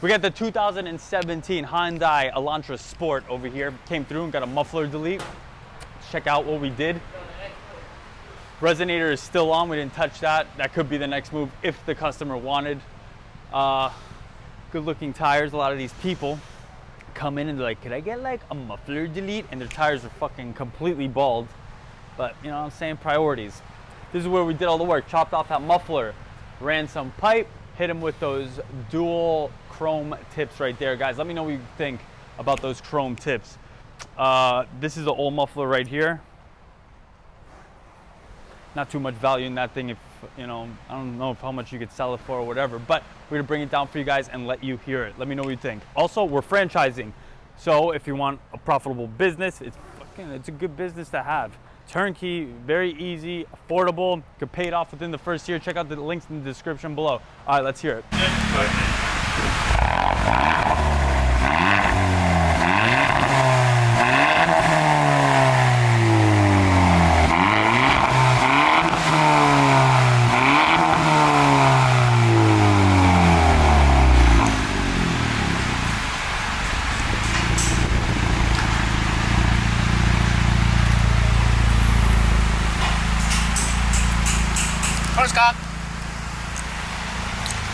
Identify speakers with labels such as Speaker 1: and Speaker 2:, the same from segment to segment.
Speaker 1: We got the 2017 Hyundai Elantra Sport over here. Came through and got a muffler delete. Let's check out what we did. Resonator is still on, we didn't touch that. That could be the next move if the customer wanted. Good looking tires. A lot of these people come in and they're like, could I get like a muffler delete? And their tires are fucking completely bald. But you know what I'm saying, priorities. This is where we did all the work. Chopped off that muffler, ran some pipe, hit him with those dual chrome tips right there. Guys, let me know what you think about those chrome tips. This is the old muffler right here. Not too much value in that thing, if you know, I don't know how much you could sell it for or whatever, but we're gonna bring it down for you guys and let you hear it. Let me know what you think. Also, we're franchising, so if you want a profitable business, it's a good business to have. Turnkey, very easy, affordable, you can pay it off within the first year. Check out the links in the description below. All right, let's hear it.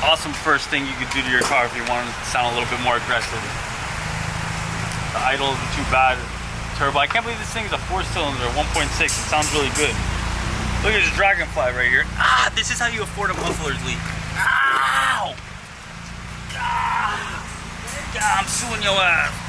Speaker 1: Awesome first thing you could do to your car if you want to sound a little bit more aggressive. The idle isn't too bad. Turbo, I can't believe this thing is a 4-cylinder, 1.6. It sounds really good. Look at this dragonfly right here. Ah, this is how you afford a muffler's leak. Ow! Ah, I'm suing your ass.